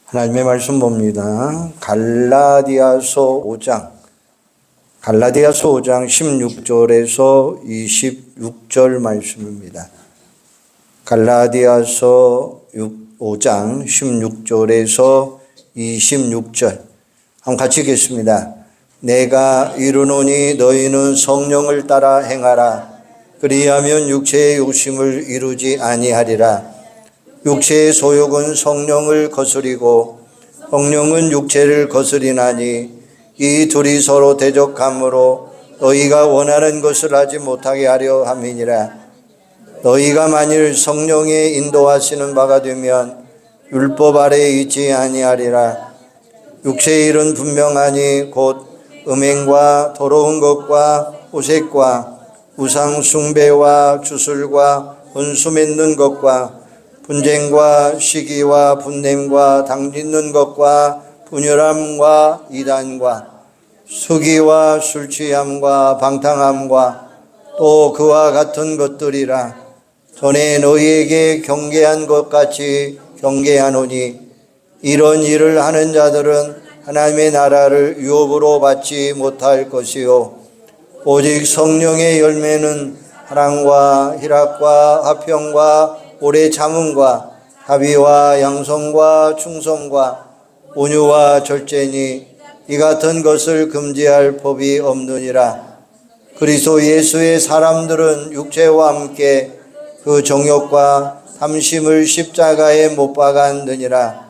하나님의 말씀 봅니다. 갈라디아서 5장 16절에서 26절 말씀입니다. 갈라디아서 5장 16절에서 26절 한번 같이 읽겠습니다. 내가 이르노니 너희는 성령을 따라 행하라. 그리하면 육체의 욕심을 이루지 아니하리라. 육체의 소욕은 성령을 거스리고 성령은 육체를 거스리나니 이 둘이 서로 대적함으로 너희가 원하는 것을 하지 못하게 하려 함이니라. 너희가 만일 성령의 인도하시는 바가 되면 율법 아래에 있지 아니하리라. 육체의 일은 분명하니 곧 음행과 더러운 것과 호색과 우상 숭배와 주술과 원수 맺는 것과 분쟁과 시기와 분냄과 당짓는 것과 분열함과 이단과 수기와 술취함과 방탕함과 또 그와 같은 것들이라. 전에 너희에게 경계한 것 같이 경계하노니 이런 일을 하는 자들은 하나님의 나라를 유업으로 받지 못할 것이요 오직 성령의 열매는 사랑과 희락과 화평과 오래 참음과 합의와 양성과 충성과 온유와 절제니 이 같은 것을 금지할 법이 없느니라. 그리스도 예수의 사람들은 육체와 함께 그 정욕과 탐심을 십자가에 못 박았느니라.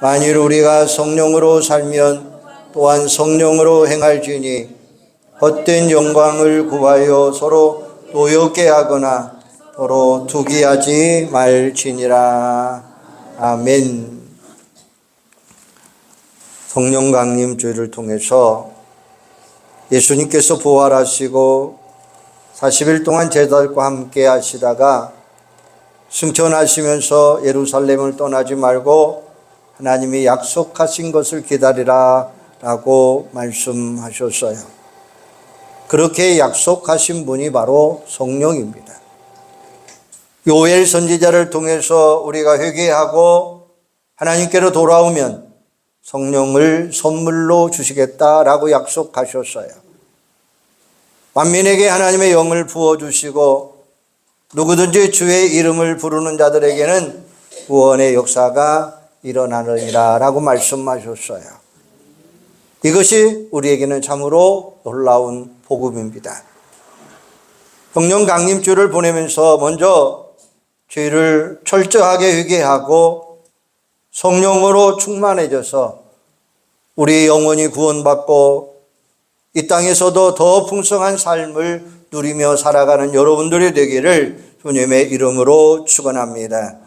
만일 우리가 성령으로 살면 또한 성령으로 행할지니 헛된 영광을 구하여 서로 노엽게 하거나 서로 투기하지 말지니라. 아멘. 성령 강림 주일을 통해서 예수님께서 부활하시고 40일 동안 제자들과 함께 하시다가 승천하시면서 예루살렘을 떠나지 말고 하나님이 약속하신 것을 기다리라 라고 말씀하셨어요. 그렇게 약속하신 분이 바로 성령입니다. 요엘 선지자를 통해서 우리가 회개하고 하나님께로 돌아오면 성령을 선물로 주시겠다라고 약속하셨어요. 만민에게 하나님의 영을 부어주시고 누구든지 주의 이름을 부르는 자들에게는 구원의 역사가 일어나느니라 라고 말씀하셨어요. 이것이 우리에게는 참으로 놀라운 복음입니다. 성령 강림주를 보내면서 먼저 죄를 철저하게 회개하고 성령으로 충만해져서 우리 영혼이 구원받고 이 땅에서도 더 풍성한 삶을 누리며 살아가는 여러분들이 되기를 주님의 이름으로 축원합니다.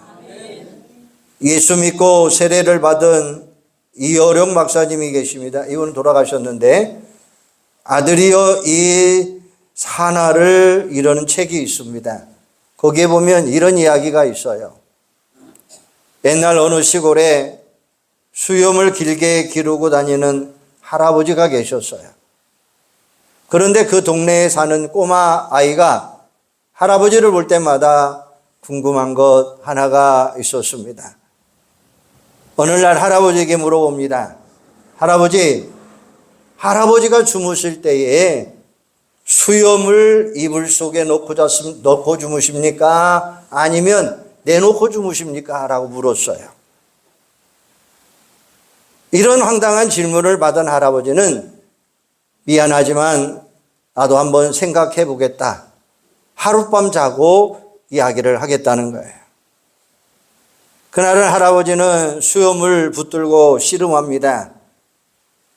예수 믿고 세례를 받은 이어령 박사님이 계십니다. 이분은 돌아가셨는데 아들이여 이 산하를 이라는 책이 있습니다. 거기에 보면 이런 이야기가 있어요. 옛날 어느 시골에 수염을 길게 기르고 다니는 할아버지가 계셨어요. 그런데 그 동네에 사는 꼬마 아이가 할아버지를 볼 때마다 궁금한 것 하나가 있었습니다. 어느 날 할아버지에게 물어봅니다. 할아버지가 주무실 때에 수염을 이불 속에 넣고 주무십니까? 아니면 내놓고 주무십니까? 라고 물었어요. 이런 황당한 질문을 받은 할아버지는 미안하지만 나도 한번 생각해 보겠다. 하룻밤 자고 이야기를 하겠다는 거예요. 그날은 할아버지는 수염을 붙들고 씨름합니다.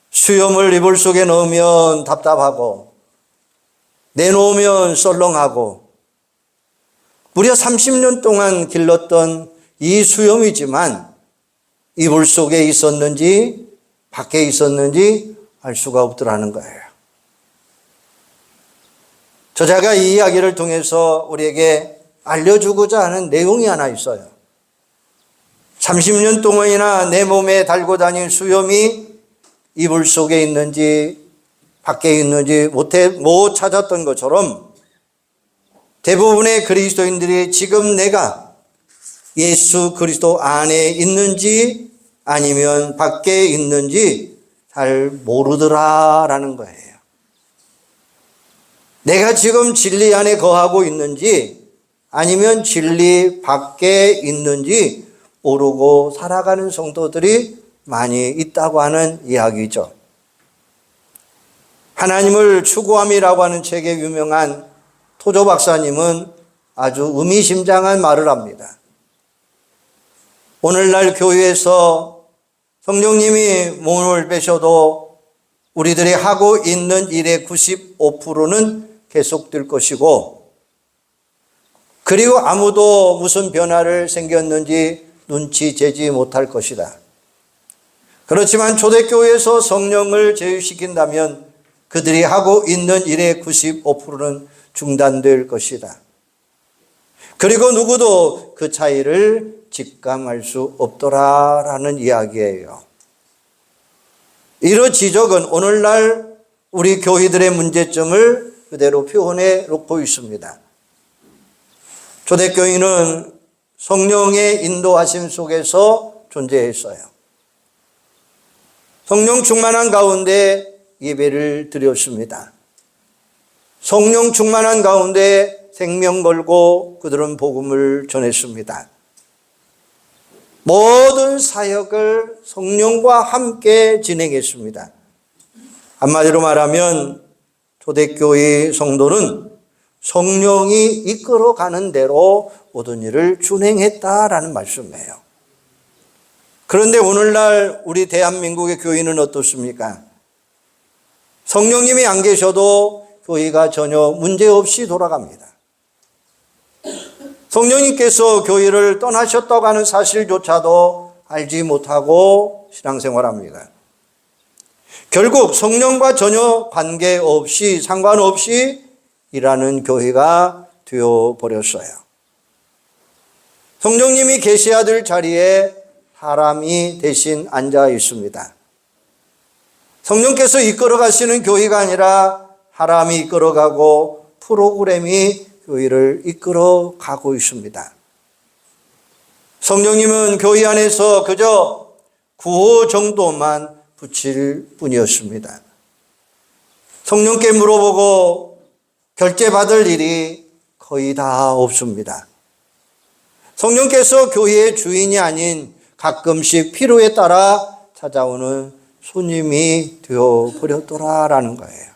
수염을 이불 속에 넣으면 답답하고 내놓으면 썰렁하고 무려 30년 동안 길렀던 이 수염이지만 이불 속에 있었는지 밖에 있었는지 알 수가 없더라는 거예요. 저자가 이 이야기를 통해서 우리에게 알려주고자 하는 내용이 하나 있어요. 30년 동안이나 내 몸에 달고 다닌 수염이 이불 속에 있는지 밖에 있는지 못 찾았던 것처럼 대부분의 그리스도인들이 지금 내가 예수 그리스도 안에 있는지 아니면 밖에 있는지 잘 모르더라라는 거예요. 내가 지금 진리 안에 거하고 있는지 아니면 진리 밖에 있는지 모르고 살아가는 성도들이 많이 있다고 하는 이야기죠. 하나님을 추구함이라고 하는 책의 유명한 토조 박사님은 아주 의미심장한 말을 합니다. 오늘날 교회에서 성령님이 몸을 빼셔도 우리들이 하고 있는 일의 95%는 계속될 것이고, 그리고 아무도 무슨 변화를 생겼는지 눈치채지 못할 것이다. 그렇지만 초대교회에서 성령을 제휴시킨다면 그들이 하고 있는 일의 95%는 중단될 것이다. 그리고 누구도 그 차이를 직감할 수 없더라라는 이야기예요. 이런 지적은 오늘날 우리 교회들의 문제점을 그대로 표현해 놓고 있습니다. 초대교회는 성령의 인도하심 속에서 존재했어요. 성령 충만한 가운데 예배를 드렸습니다. 성령 충만한 가운데 생명 걸고 그들은 복음을 전했습니다. 모든 사역을 성령과 함께 진행했습니다. 한마디로 말하면 초대교회 성도는 성령이 이끌어가는 대로 모든 일을 준행했다라는 말씀이에요. 그런데 오늘날 우리 대한민국의 교회는 어떻습니까? 성령님이 안 계셔도 교회가 전혀 문제없이 돌아갑니다. 성령님께서 교회를 떠나셨다고 하는 사실조차도 알지 못하고 신앙생활합니다. 결국 성령과 전혀 관계없이 상관없이 일하는 교회가 되어버렸어요. 성령님이 계셔야 될 자리에 사람이 대신 앉아 있습니다. 성령께서 이끌어 가시는 교회가 아니라 사람이 이끌어가고 프로그램이 교회를 이끌어 가고 있습니다. 성령님은 교회 안에서 그저 구호 정도만 붙일 뿐이었습니다. 성령께 물어보고 결제받을 일이 거의 다 없습니다. 성령께서 교회의 주인이 아닌 가끔씩 필요에 따라 찾아오는 손님이 되어버렸더라라는 거예요.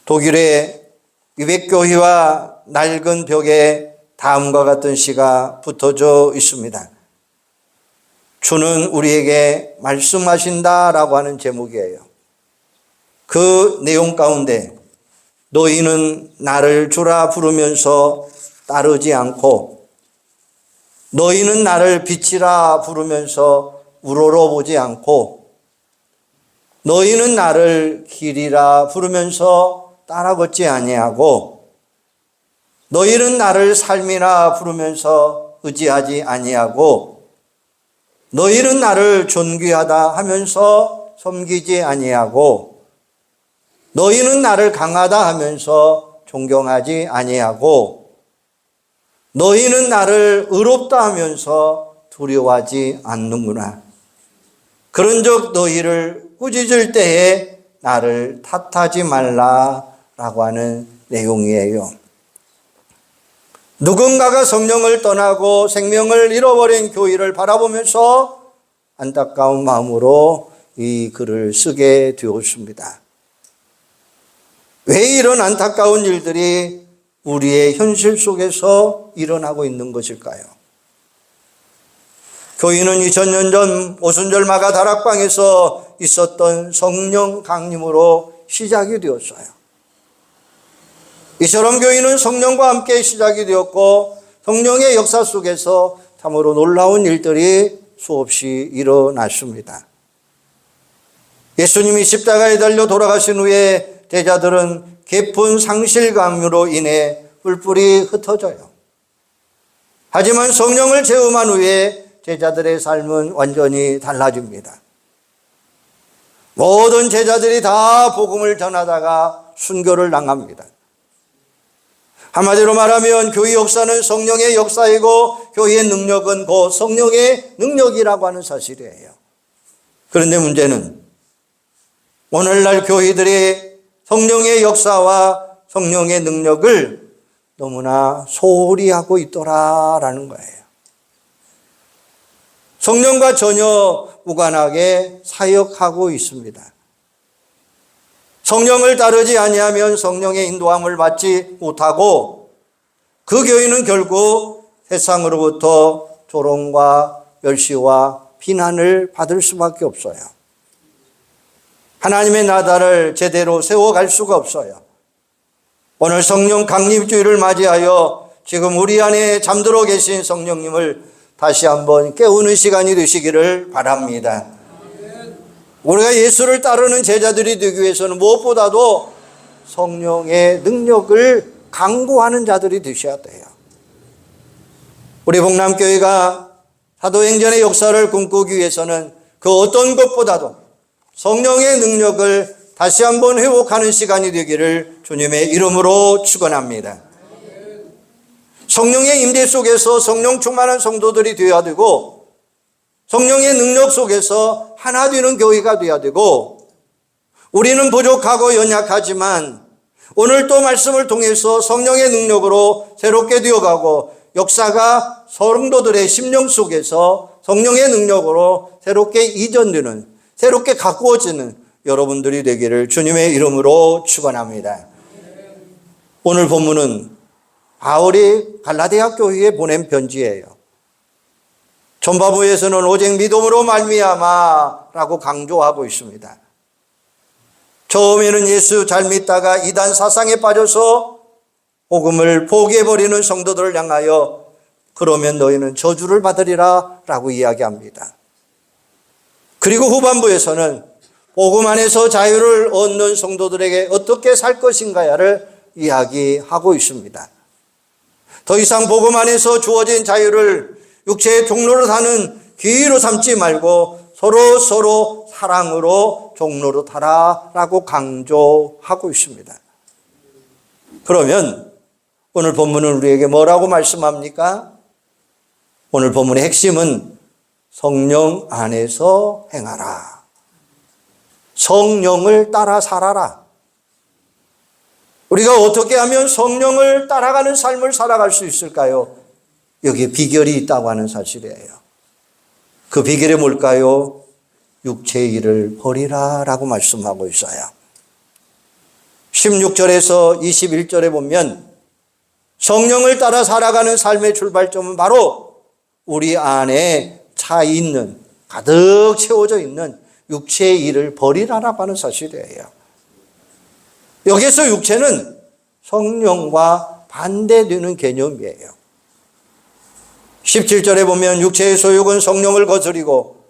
독일의 위백교회와 낡은 벽에 다음과 같은 시가 붙어져 있습니다. 주는 우리에게 말씀하신다라고 하는 제목이에요. 그 내용 가운데 너희는 나를 주라 부르면서 따르지 않고 너희는 나를 빛이라 부르면서 우러러보지 않고 너희는 나를 길이라 부르면서 따라 걷지 아니하고 너희는 나를 삶이라 부르면서 의지하지 아니하고 너희는 나를 존귀하다 하면서 섬기지 아니하고 너희는 나를 강하다 하면서 존경하지 아니하고 너희는 나를 의롭다 하면서 두려워하지 않는구나. 그런즉 너희를 꾸짖을 때에 나를 탓하지 말라라고 하는 내용이에요. 누군가가 성령을 떠나고 생명을 잃어버린 교회를 바라보면서 안타까운 마음으로 이 글을 쓰게 되었습니다. 왜 이런 안타까운 일들이 우리의 현실 속에서 일어나고 있는 것일까요? 교회는 2000년 전 오순절 마가 다락방에서 있었던 성령 강림으로 시작이 되었어요. 이처럼 교회는 성령과 함께 시작이 되었고 성령의 역사 속에서 참으로 놀라운 일들이 수없이 일어났습니다. 예수님이 십자가에 달려 돌아가신 후에 제자들은 깊은 상실감으로 인해 뿔뿔이 흩어져요. 하지만 성령을 체험한 후에 제자들의 삶은 완전히 달라집니다. 모든 제자들이 다 복음을 전하다가 순교를 당합니다. 한마디로 말하면 교회 역사는 성령의 역사이고 교회의 능력은 그 성령의 능력이라고 하는 사실이에요. 그런데 문제는 오늘날 교회들이 성령의 역사와 성령의 능력을 너무나 소홀히 하고 있더라라는 거예요. 성령과 전혀 무관하게 사역하고 있습니다. 성령을 따르지 아니하면 성령의 인도함을 받지 못하고 그 교회는 결국 세상으로부터 조롱과 멸시와 비난을 받을 수밖에 없어요. 하나님의 나라를 제대로 세워갈 수가 없어요. 오늘 성령 강림주일을 맞이하여 지금 우리 안에 잠들어 계신 성령님을 다시 한번 깨우는 시간이 되시기를 바랍니다. 우리가 예수를 따르는 제자들이 되기 위해서는 무엇보다도 성령의 능력을 강구하는 자들이 되셔야 돼요. 우리 복남교회가 사도행전의 역사를 꿈꾸기 위해서는 그 어떤 것보다도 성령의 능력을 다시 한번 회복하는 시간이 되기를 주님의 이름으로 축원합니다. 성령의 임재 속에서 성령 충만한 성도들이 되어야 되고 성령의 능력 속에서 하나 되는 교회가 되어야 되고 우리는 부족하고 연약하지만 오늘 또 말씀을 통해서 성령의 능력으로 새롭게 되어가고 역사가 성도들의 심령 속에서 성령의 능력으로 새롭게 이전되는 새롭게 가꾸어지는 여러분들이 되기를 주님의 이름으로 축원합니다. 오늘 본문은 바울이 갈라디아 교회에 보낸 편지예요. 전파부에서는 오직 믿음으로 말미암아라고 강조하고 있습니다. 처음에는 예수 잘 믿다가 이단 사상에 빠져서 복음을 포기해버리는 성도들을 향하여 그러면 너희는 저주를 받으리라 라고 이야기합니다. 그리고 후반부에서는 복음 안에서 자유를 얻는 성도들에게 어떻게 살 것인가를 이야기하고 있습니다. 더 이상 복음 안에서 주어진 자유를 육체의 종로로 사는 기회로 삼지 말고 서로 사랑으로 종로로 타라라고 강조하고 있습니다. 그러면 오늘 본문은 우리에게 뭐라고 말씀합니까? 오늘 본문의 핵심은 성령 안에서 행하라. 성령을 따라 살아라. 우리가 어떻게 하면 성령을 따라가는 삶을 살아갈 수 있을까요? 여기에 비결이 있다고 하는 사실이에요. 그 비결이 뭘까요? 육체의 일을 버리라 라고 말씀하고 있어요. 16절에서 21절에 보면 성령을 따라 살아가는 삶의 출발점은 바로 우리 안에 차 있는 가득 채워져 있는 육체의 일을 버리라라고 하는 사실이에요. 여기서 육체는 성령과 반대되는 개념이에요. 17절에 보면 육체의 소욕은 성령을 거스리고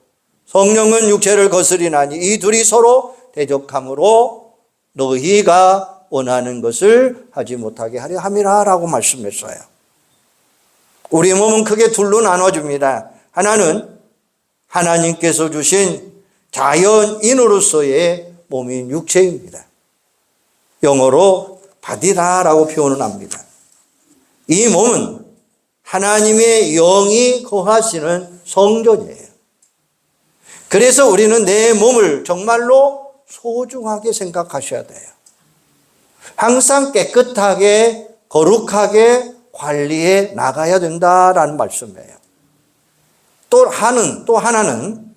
성령은 육체를 거스리나니 이 둘이 서로 대적함으로 너희가 원하는 것을 하지 못하게 하려 함이라 라고 말씀했어요. 우리 몸은 크게 둘로 나눠집니다. 하나는 하나님께서 주신 자연인으로서의 몸인 육체입니다. 영어로 바디다라고 표현을 합니다. 이 몸은 하나님의 영이 거하시는 성전이에요. 그래서 우리는 내 몸을 정말로 소중하게 생각하셔야 돼요. 항상 깨끗하게 거룩하게 관리해 나가야 된다라는 말씀이에요. 또 하나는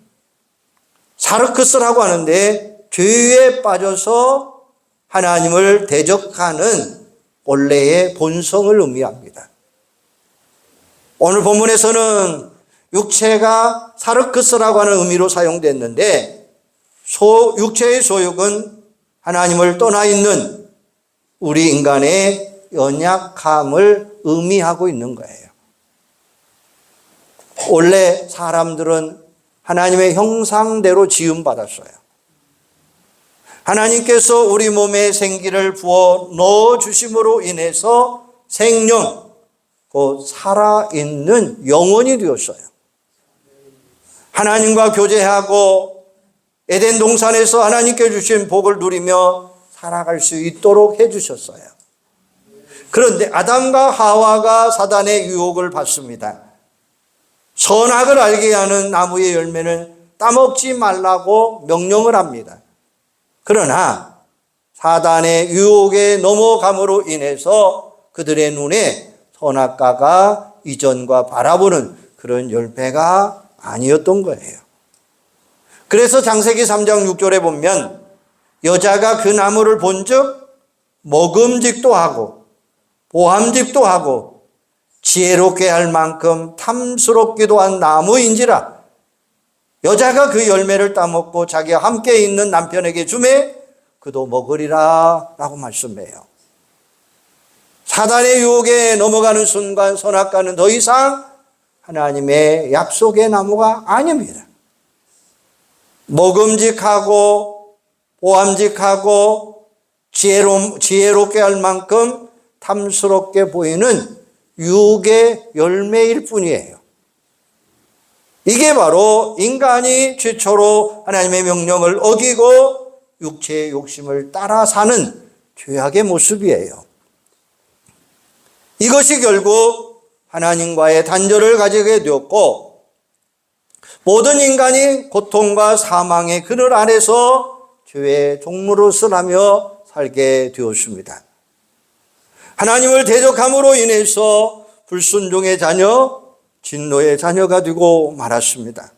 사르크스라고 하는데 죄에 빠져서 하나님을 대적하는 원래의 본성을 의미합니다. 오늘 본문에서는 육체가 사르크스라고 하는 의미로 사용됐는데 육체의 소욕은 하나님을 떠나 있는 우리 인간의 연약함을 의미하고 있는 거예요. 원래 사람들은 하나님의 형상대로 지음받았어요. 하나님께서 우리 몸에 생기를 부어 넣어주심으로 인해서 생명, 곧 살아있는 영혼이 되었어요. 하나님과 교제하고 에덴 동산에서 하나님께 주신 복을 누리며 살아갈 수 있도록 해주셨어요. 그런데 아담과 하와가 사단의 유혹을 받습니다. 선악을 알게 하는 나무의 열매는 따먹지 말라고 명령을 합니다. 그러나 사단의 유혹에 넘어감으로 인해서 그들의 눈에 선악과가 이전과 바라보는 그런 열매가 아니었던 거예요. 그래서 창세기 3장 6절에 보면 여자가 그 나무를 본즉 먹음직도 하고 보암직도 하고 지혜롭게 할 만큼 탐스럽기도 한 나무인지라 여자가 그 열매를 따먹고 자기와 함께 있는 남편에게 주매 그도 먹으리라 라고 말씀해요. 사단의 유혹에 넘어가는 순간 선악과는 더 이상 하나님의 약속의 나무가 아닙니다. 먹음직하고 보암직하고 지혜롭게 할 만큼 탐스럽게 보이는 유혹의 열매일 뿐이에요. 이게 바로 인간이 최초로 하나님의 명령을 어기고 육체의 욕심을 따라 사는 죄악의 모습이에요. 이것이 결국 하나님과의 단절을 가지게 되었고 모든 인간이 고통과 사망의 그늘 아래서 죄의 종노릇을 살게 되었습니다. 하나님을 대적함으로 인해서 불순종의 자녀, 진노의 자녀가 되고 말았습니다.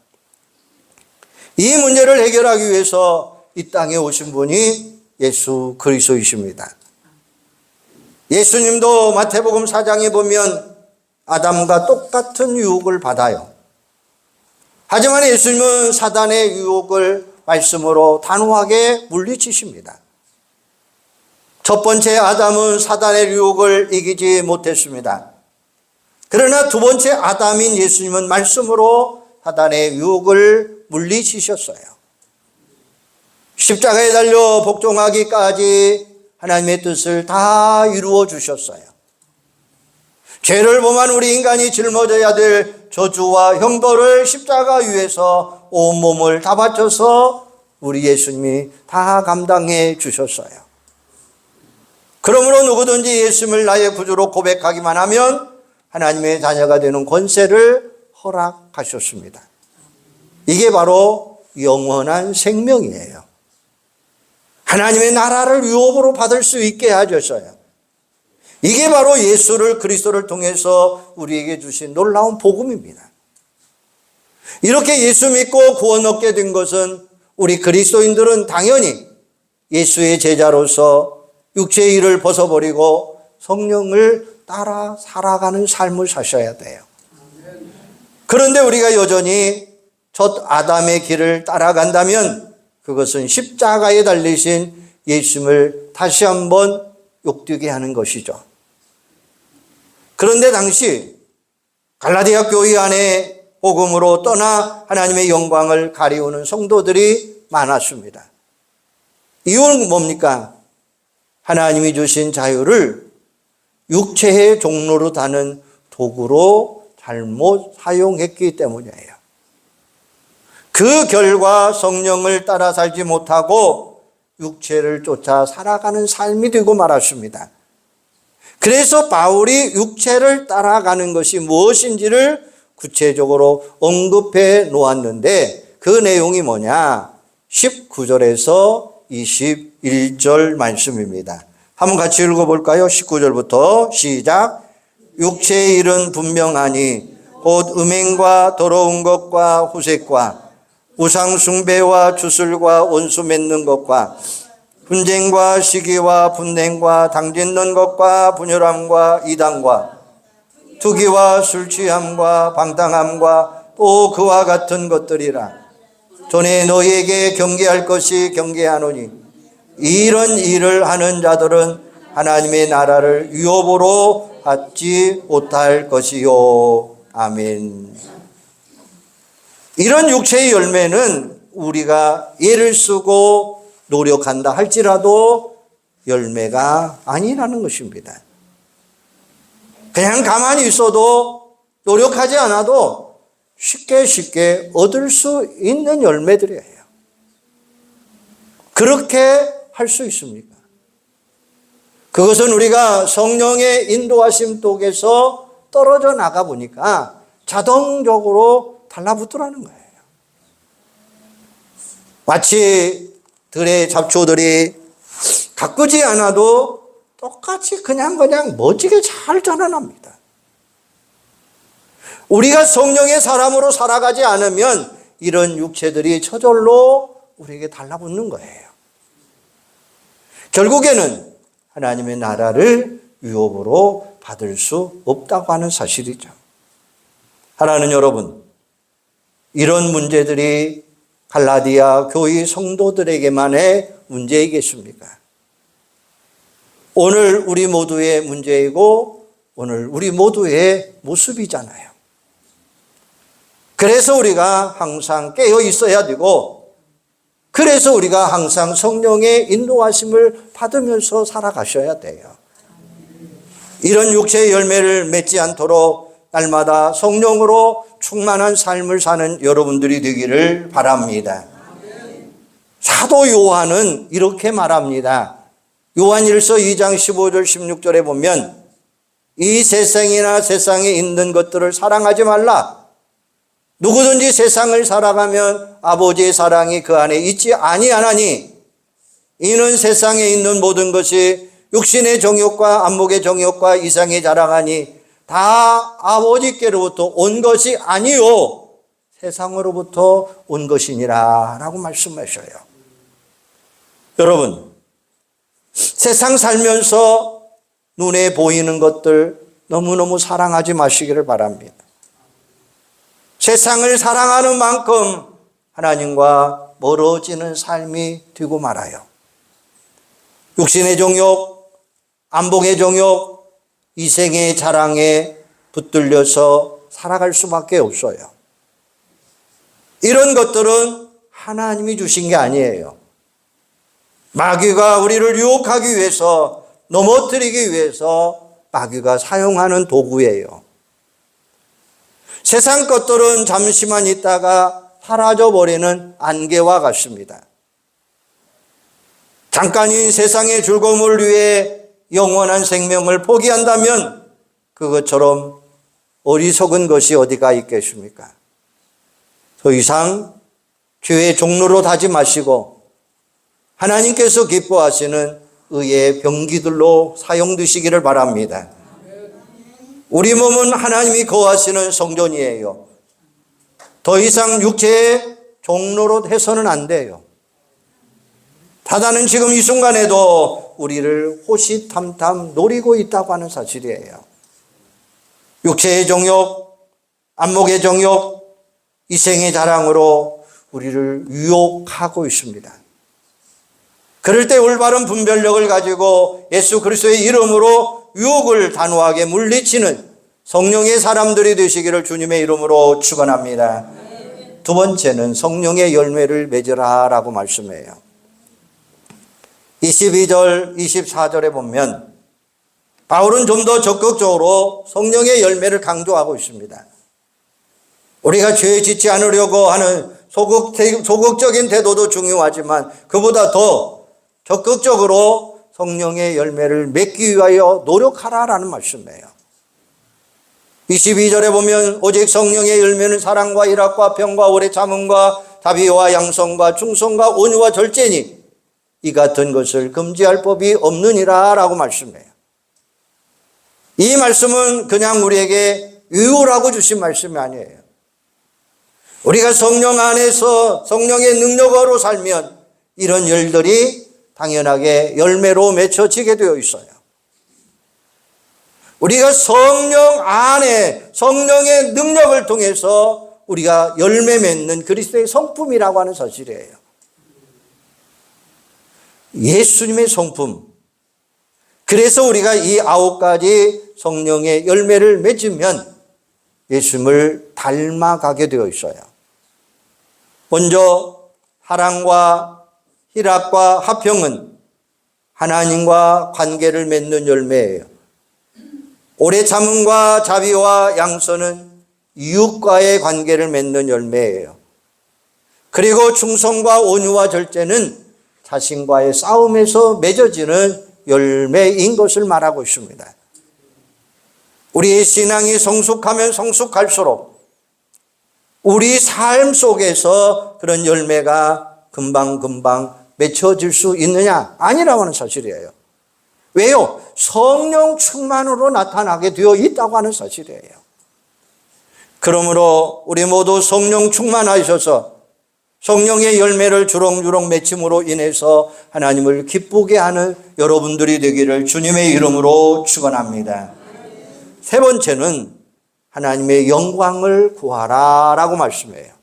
이 문제를 해결하기 위해서 이 땅에 오신 분이 예수 그리스도이십니다. 예수님도 마태복음 4장에 보면 아담과 똑같은 유혹을 받아요. 하지만 예수님은 사단의 유혹을 말씀으로 단호하게 물리치십니다. 첫 번째 아담은 사단의 유혹을 이기지 못했습니다. 그러나 두 번째 아담인 예수님은 말씀으로 사단의 유혹을 물리치셨어요. 십자가에 달려 복종하기까지 하나님의 뜻을 다 이루어 주셨어요. 죄를 범한 우리 인간이 짊어져야 될 저주와 형벌을 십자가 위에서 온몸을 다 바쳐서 우리 예수님이 다 감당해 주셨어요. 그러므로 누구든지 예수님을 나의 구주로 고백하기만 하면 하나님의 자녀가 되는 권세를 허락하셨습니다. 이게 바로 영원한 생명이에요. 하나님의 나라를 유업으로 받을 수 있게 하셨어요. 이게 바로 예수를 그리스도를 통해서 우리에게 주신 놀라운 복음입니다. 이렇게 예수 믿고 구원 얻게 된 것은 우리 그리스도인들은 당연히 예수의 제자로서 육체의 일을 벗어버리고 성령을 따라 살아가는 삶을 사셔야 돼요. 그런데 우리가 여전히 첫 아담의 길을 따라간다면 그것은 십자가에 달리신 예수님을 다시 한번 욕되게 하는 것이죠. 그런데 당시 갈라디아 교회 안에 복음으로 떠나 하나님의 영광을 가리우는 성도들이 많았습니다. 이유는 뭡니까? 하나님이 주신 자유를 육체의 종로로 다는 도구로 잘못 사용했기 때문이에요. 그 결과 성령을 따라 살지 못하고 육체를 쫓아 살아가는 삶이 되고 말았습니다. 그래서 바울이 육체를 따라가는 것이 무엇인지를 구체적으로 언급해 놓았는데 그 내용이 뭐냐? 19절에서 21절 말씀입니다. 한번 같이 읽어볼까요? 19절부터 시작. 육체의 일은 분명하니 곧 음행과 더러운 것과 후색과 우상 숭배와 주술과 원수 맺는 것과 분쟁과 시기와 분냉과 당짓는 것과 분열함과 이단과 투기와 술 취함과 방탕함과 또 그와 같은 것들이라. 전에 너희에게 경계할 것이 경계하노니 이런 일을 하는 자들은 하나님의 나라를 유업으로 받지 못할 것이요. 아멘. 이런 육체의 열매는 우리가 애를 쓰고 노력한다 할지라도 열매가 아니라는 것입니다. 그냥 가만히 있어도 노력하지 않아도 쉽게 얻을 수 있는 열매들이에요. 그렇게 할 수 있습니까? 그것은 우리가 성령의 인도하심 속에서 떨어져 나가 보니까 자동적으로 달라붙더라는 거예요. 마치 들의 잡초들이 가꾸지 않아도 똑같이 그냥 멋지게 잘 자라납니다. 우리가 성령의 사람으로 살아가지 않으면 이런 육체들이 저절로 우리에게 달라붙는 거예요. 결국에는 하나님의 나라를 유업으로 받을 수 없다고 하는 사실이죠. 하나는 여러분, 이런 문제들이 갈라디아 교회 성도들에게만의 문제이겠습니까? 오늘 우리 모두의 문제이고 오늘 우리 모두의 모습이잖아요. 그래서 우리가 항상 깨어 있어야 되고, 그래서 우리가 항상 성령의 인도하심을 받으면서 살아가셔야 돼요. 이런 육체의 열매를 맺지 않도록 날마다 성령으로 충만한 삶을 사는 여러분들이 되기를 바랍니다. 사도 요한은 이렇게 말합니다. 요한일서 2장 15절 16절에 보면 이 세상이나 세상에 있는 것들을 사랑하지 말라. 누구든지 세상을 살아가면 아버지의 사랑이 그 안에 있지 아니하나니 이는 세상에 있는 모든 것이 육신의 정욕과 안목의 정욕과 이상의 자랑하니 다 아버지께로부터 온 것이 아니요 세상으로부터 온 것이니라 라고 말씀하셔요. 여러분, 세상 살면서 눈에 보이는 것들 너무너무 사랑하지 마시기를 바랍니다. 세상을 사랑하는 만큼 하나님과 멀어지는 삶이 되고 말아요. 육신의 정욕, 안목의 정욕, 이생의 자랑에 붙들려서 살아갈 수밖에 없어요. 이런 것들은 하나님이 주신 게 아니에요. 마귀가 우리를 유혹하기 위해서, 넘어뜨리기 위해서 마귀가 사용하는 도구예요. 세상 것들은 잠시만 있다가 사라져버리는 안개와 같습니다. 잠깐인 세상의 즐거움을 위해 영원한 생명을 포기한다면 그것처럼 어리석은 것이 어디가 있겠습니까? 더 이상 죄의 종로로 타지 마시고 하나님께서 기뻐하시는 의의 병기들로 사용되시기를 바랍니다. 우리 몸은 하나님이 거하시는 성전이에요. 더 이상 육체의 종로로 해서는 안 돼요. 사단은 지금 이 순간에도 우리를 호시탐탐 노리고 있다고 하는 사실이에요. 육체의 정욕, 안목의 정욕, 이생의 자랑으로 우리를 유혹하고 있습니다. 그럴 때 올바른 분별력을 가지고 예수 그리스도의 이름으로 유혹을 단호하게 물리치는 성령의 사람들이 되시기를 주님의 이름으로 축원합니다. 두 번째는 성령의 열매를 맺으라 라고 말씀해요. 22절, 24절에 보면 바울은 좀 더 적극적으로 성령의 열매를 강조하고 있습니다. 우리가 죄에 짓지 않으려고 하는 소극적인 태도도 중요하지만 그보다 더 적극적으로 성령의 열매를 맺기 위하여 노력하라라는 말씀이에요. 22절에 보면 오직 성령의 열매는 사랑과 희락과 평과 오래 참음과 자비와 양성과 충성과 온유와 절제니 이 같은 것을 금지할 법이 없느니라 라고 말씀해요. 이 말씀은 그냥 우리에게 유효라고 주신 말씀이 아니에요. 우리가 성령 안에서 성령의 능력으로 살면 이런 열들이 당연하게 열매로 맺혀지게 되어 있어요. 우리가 성령 안에 성령의 능력을 통해서 우리가 열매 맺는 그리스도의 성품이라고 하는 사실이에요. 예수님의 성품. 그래서 우리가 이 9가지 성령의 열매를 맺으면 예수님을 닮아가게 되어 있어요. 먼저 사랑과 희락과 화평은 하나님과 관계를 맺는 열매예요. 오래 참음과 자비와 양선은 이웃과의 관계를 맺는 열매예요. 그리고 충성과 온유와 절제는 자신과의 싸움에서 맺어지는 열매인 것을 말하고 있습니다. 우리의 신앙이 성숙하면 성숙할수록 우리 삶 속에서 그런 열매가 금방금방 맺혀질 수 있느냐? 아니라고 하는 사실이에요. 왜요? 성령 충만으로 나타나게 되어 있다고 하는 사실이에요. 그러므로 우리 모두 성령 충만하셔서 성령의 열매를 주렁주렁 맺힘으로 인해서 하나님을 기쁘게 하는 여러분들이 되기를 주님의 이름으로 축원합니다. 세 번째는 하나님의 영광을 구하라 라고 말씀해요.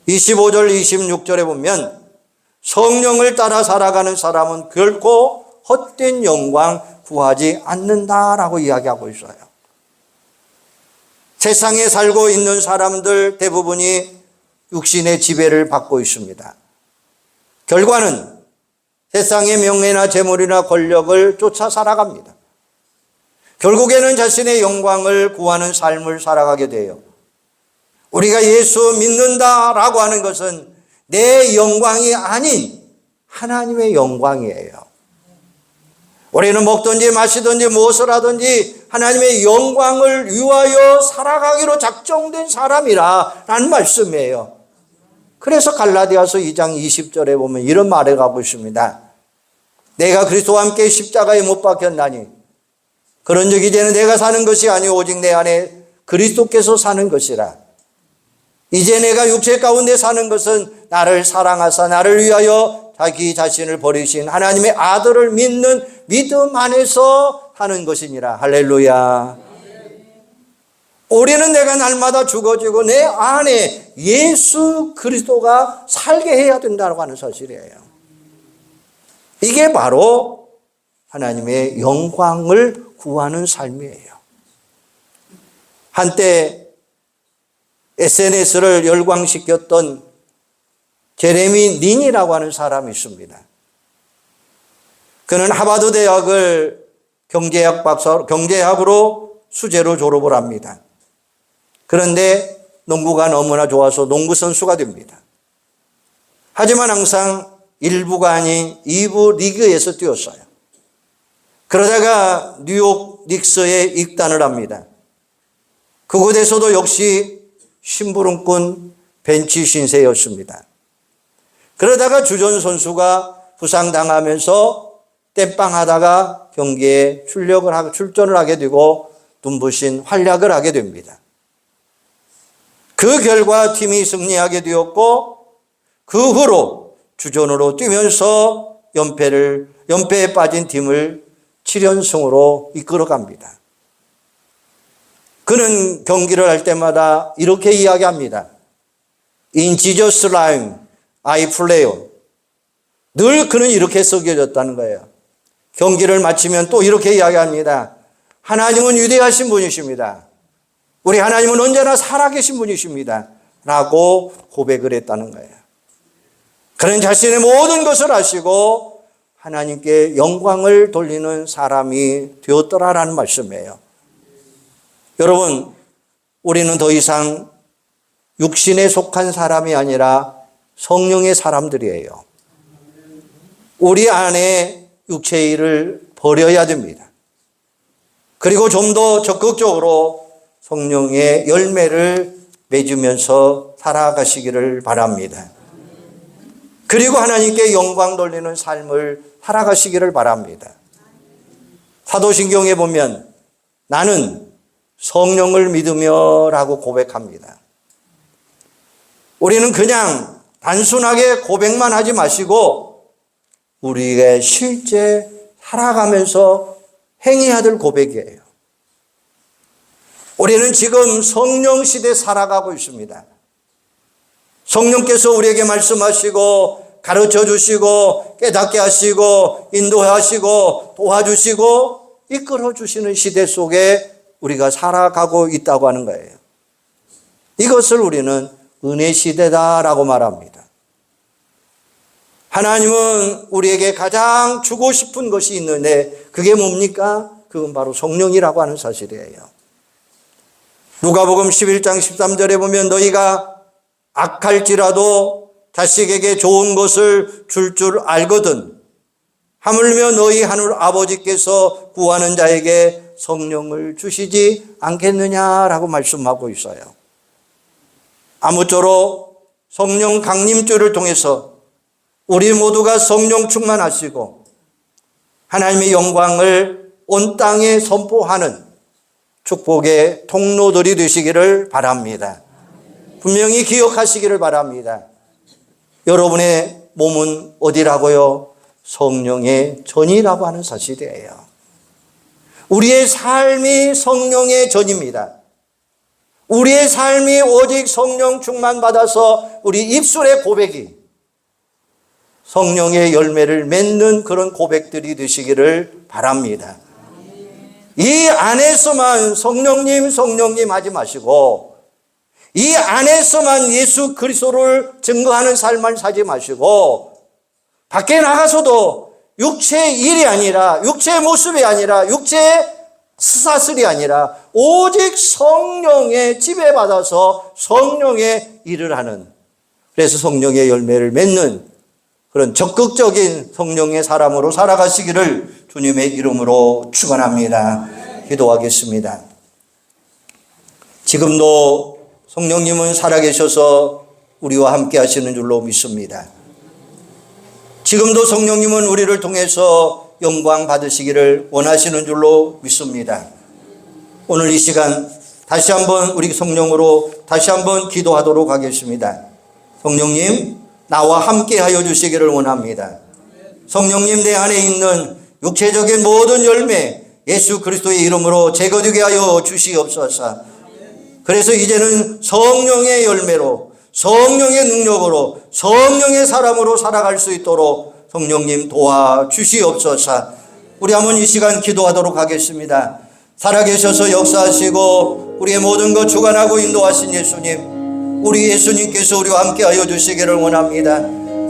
25절 26절에 보면 성령을 따라 살아가는 사람은 결코 헛된 영광 구하지 않는다라고 이야기하고 있어요. 세상에 살고 있는 사람들 대부분이 육신의 지배를 받고 있습니다. 결과는 세상의 명예나 재물이나 권력을 쫓아 살아갑니다. 결국에는 자신의 영광을 구하는 삶을 살아가게 돼요. 우리가 예수 믿는다라고 하는 것은 내 영광이 아닌 하나님의 영광이에요. 우리는 먹든지 마시든지 무엇을 하든지 하나님의 영광을 위하여 살아가기로 작정된 사람이라는 말씀이에요. 그래서 갈라디아서 2장 20절에 보면 이런 말을 하고 있습니다. 내가 그리스도와 함께 십자가에 못 박혔나니 그런즉 이제는 내가 사는 것이 아니오 오직 내 안에 그리스도께서 사는 것이라. 이제 내가 육체 가운데 사는 것은 나를 사랑하사 나를 위하여 자기 자신을 버리신 하나님의 아들을 믿는 믿음 안에서 사는 것이니라. 할렐루야. 우리는 내가 날마다 죽어지고 내 안에 예수 그리스도가 살게 해야 된다고 하는 사실이에요. 이게 바로 하나님의 영광을 구하는 삶이에요. 한때 SNS를 열광시켰던 제레미 닌이라고 하는 사람이 있습니다. 그는 하버드 대학을 경제학으로 수재로 졸업을 합니다. 그런데 농구가 너무나 좋아서 농구 선수가 됩니다. 하지만 항상 1부가 아닌 2부 리그에서 뛰었어요. 그러다가 뉴욕 닉스에 입단을 합니다. 그곳에서도 역시 심부름꾼 벤치 신세였습니다. 그러다가 주전 선수가 부상당하면서 땜빵하다가 경기에 출전을 하게 되고 눈부신 활약을 하게 됩니다. 그 결과 팀이 승리하게 되었고 그 후로 주전으로 뛰면서 연패에 빠진 팀을 7연승으로 이끌어갑니다. 그는 경기를 할 때마다 이렇게 이야기합니다. In Jesus' name I play. 늘 그는 이렇게 새겨졌다는 거예요. 경기를 마치면 또 이렇게 이야기합니다. 하나님은 위대하신 분이십니다. 우리 하나님은 언제나 살아계신 분이십니다. 라고 고백을 했다는 거예요. 그는 자신의 모든 것을 아시고 하나님께 영광을 돌리는 사람이 되었더라라는 말씀이에요. 여러분, 우리는 더 이상 육신에 속한 사람이 아니라 성령의 사람들이에요. 우리 안에 육체의 일을 버려야 됩니다. 그리고 좀 더 적극적으로 성령의 열매를 맺으면서 살아가시기를 바랍니다. 그리고 하나님께 영광 돌리는 삶을 살아가시기를 바랍니다. 사도신경에 보면 나는 성령을 믿으며 라고 고백합니다. 우리는 그냥 단순하게 고백만 하지 마시고 우리의 실제 살아가면서 행해야 될 고백이에요. 우리는 지금 성령 시대에 살아가고 있습니다. 성령께서 우리에게 말씀하시고 가르쳐 주시고 깨닫게 하시고 인도하시고 도와주시고 이끌어 주시는 시대 속에 우리가 살아가고 있다고 하는 거예요. 이것을 우리는 은혜 시대다라고 말합니다. 하나님은 우리에게 가장 주고 싶은 것이 있는데 그게 뭡니까? 그건 바로 성령이라고 하는 사실이에요. 누가복음 11장 13절에 보면 너희가 악할지라도 자식에게 좋은 것을 줄 알거든 하물며 너희 하늘 아버지께서 구하는 자에게 성령을 주시지 않겠느냐라고 말씀하고 있어요. 아무쪼록 성령 강림주를 통해서 우리 모두가 성령 충만하시고 하나님의 영광을 온 땅에 선포하는 축복의 통로들이 되시기를 바랍니다. 분명히 기억하시기를 바랍니다. 여러분의 몸은 어디라고요? 성령의 전이라고 하는 사실이에요. 우리의 삶이 성령의 전입니다. 우리의 삶이 오직 성령 충만 받아서 우리 입술의 고백이 성령의 열매를 맺는 그런 고백들이 되시기를 바랍니다. 이 안에서만 성령님 성령님 하지 마시고 이 안에서만 예수 그리스도를 증거하는 삶을 살지 마시고 밖에 나가서도 육체의 일이 아니라 육체의 모습이 아니라 육체의 스사슬이 아니라 오직 성령의 지배받아서 성령의 일을 하는, 그래서 성령의 열매를 맺는 그런 적극적인 성령의 사람으로 살아가시기를 주님의 이름으로 축원합니다. 기도하겠습니다. 지금도 성령님은 살아계셔서 우리와 함께 하시는 줄로 믿습니다. 지금도 성령님은 우리를 통해서 영광 받으시기를 원하시는 줄로 믿습니다. 오늘 이 시간 다시 한번 우리 성령으로 다시 한번 기도하도록 하겠습니다. 성령님, 나와 함께 하여 주시기를 원합니다. 성령님, 내 안에 있는 육체적인 모든 열매 예수 그리스도의 이름으로 제거되게 하여 주시옵소서. 그래서 이제는 성령의 열매로, 성령의 능력으로, 성령의 사람으로 살아갈 수 있도록 성령님 도와주시옵소서. 우리 한번 이 시간 기도하도록 하겠습니다. 살아계셔서 역사하시고 우리의 모든 것 주관하고 인도하신 예수님, 우리 예수님께서 우리와 함께하여 주시기를 원합니다.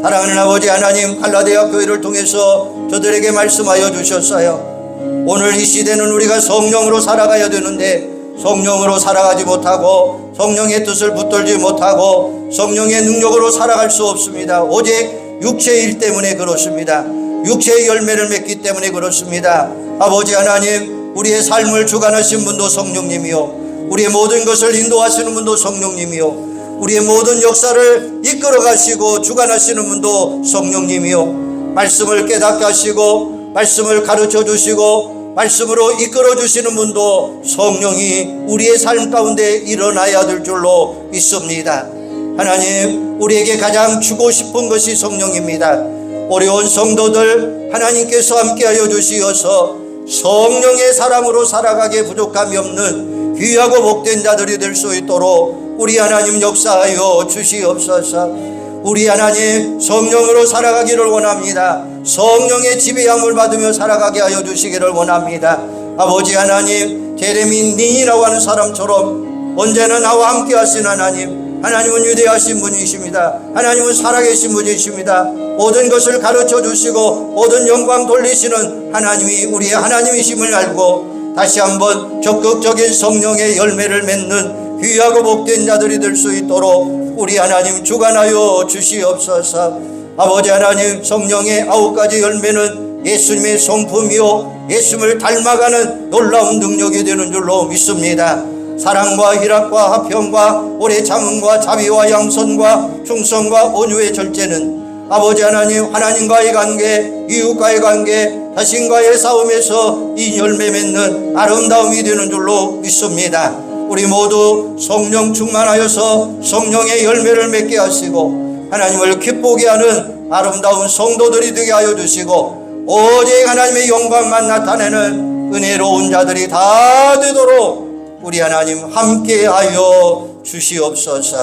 사랑하는 아버지 하나님, 갈라디아 교회를 통해서 저들에게 말씀하여 주셨어요. 오늘 이 시대는 우리가 성령으로 살아가야 되는데 성령으로 살아가지 못하고 성령의 뜻을 붙들지 못하고 성령의 능력으로 살아갈 수 없습니다. 오직 육체의 일 때문에 그렇습니다. 육체의 열매를 맺기 때문에 그렇습니다. 아버지 하나님, 우리의 삶을 주관하신 분도 성령님이요, 우리의 모든 것을 인도하시는 분도 성령님이요, 우리의 모든 역사를 이끌어 가시고 주관하시는 분도 성령님이요, 말씀을 깨닫게 하시고 말씀을 가르쳐 주시고 말씀으로 이끌어 주시는 분도 성령이 우리의 삶 가운데 일어나야 될 줄로 믿습니다. 하나님, 우리에게 가장 주고 싶은 것이 성령입니다. 어려운 성도들 하나님께서 함께하여 주시어서 성령의 사람으로 살아가기에 부족함이 없는 귀하고 복된 자들이 될 수 있도록 우리 하나님 역사하여 주시옵소서. 우리 하나님 성령으로 살아가기를 원합니다. 성령의 지배함을 받으며 살아가게 하여 주시기를 원합니다. 아버지 하나님, 제레미 닌이라고 하는 사람처럼 언제나 나와 함께 하신 하나님, 하나님은 위대하신 분이십니다. 하나님은 살아계신 분이십니다. 모든 것을 가르쳐 주시고 모든 영광 돌리시는 하나님이 우리의 하나님이심을 알고 다시 한번 적극적인 성령의 열매를 맺는 귀하고 복된 자들이 될 수 있도록 우리 하나님 주관하여 주시옵소서. 아버지 하나님, 성령의 9가지 열매는 예수님의 성품이요 예수님을 닮아가는 놀라운 능력이 되는 줄로 믿습니다. 사랑과 희락과 화평과 오래 참음과 자비와 양선과 충성과 온유의 절제는 아버지 하나님, 하나님과의 관계, 이웃과의 관계, 자신과의 싸움에서 이 열매 맺는 아름다움이 되는 줄로 믿습니다. 우리 모두 성령 충만하여서 성령의 열매를 맺게 하시고 하나님을 기쁘게 하는 아름다운 성도들이 되게 하여 주시고 오직 하나님의 영광만 나타내는 은혜로운 자들이 다 되도록 우리 하나님 함께하여 주시옵소서.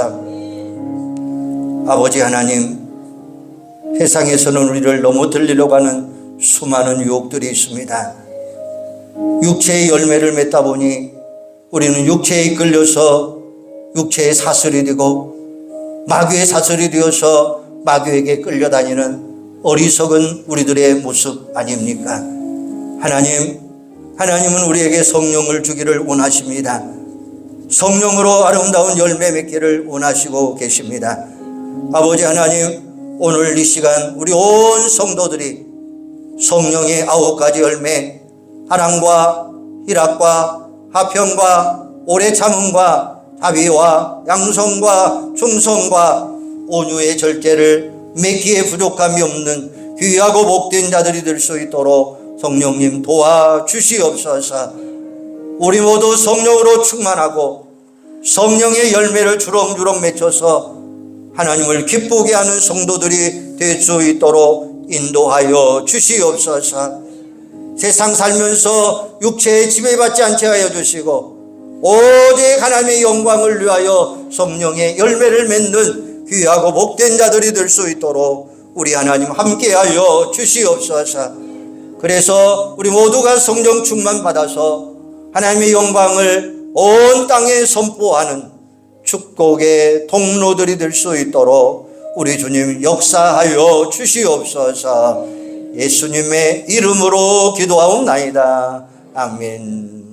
아버지 하나님, 세상에서는 우리를 넘어뜨리려고 하는 수많은 유혹들이 있습니다. 육체의 열매를 맺다 보니 우리는 육체에 이끌려서 육체의 사슬이 되고 마귀의 사슬이 되어서 마귀에게 끌려다니는 어리석은 우리들의 모습 아닙니까? 하나님은 우리에게 성령을 주기를 원하십니다. 성령으로 아름다운 열매 맺기를 원하시고 계십니다. 아버지 하나님, 오늘 이 시간 우리 온 성도들이 성령의 9가지 열매, 사랑과 희락과 화평과 오래 참음과 자비와 양성과 충성과 온유의 절제를 맺기에 부족함이 없는 귀하고 복된 자들이 될 수 있도록 성령님 도와주시옵소서. 우리 모두 성령으로 충만하고 성령의 열매를 주렁주렁 맺혀서 하나님을 기쁘게 하는 성도들이 될 수 있도록 인도하여 주시옵소서. 세상 살면서 육체에 지배받지 않게 하여 주시고 오직 하나님의 영광을 위하여 성령의 열매를 맺는 귀하고 복된 자들이 될 수 있도록 우리 하나님 함께하여 주시옵소서. 그래서 우리 모두가 성령 충만 받아서 하나님의 영광을 온 땅에 선포하는 축복의 통로들이 될 수 있도록 우리 주님 역사하여 주시옵소서. 예수님의 이름으로 기도하옵나이다. 아멘.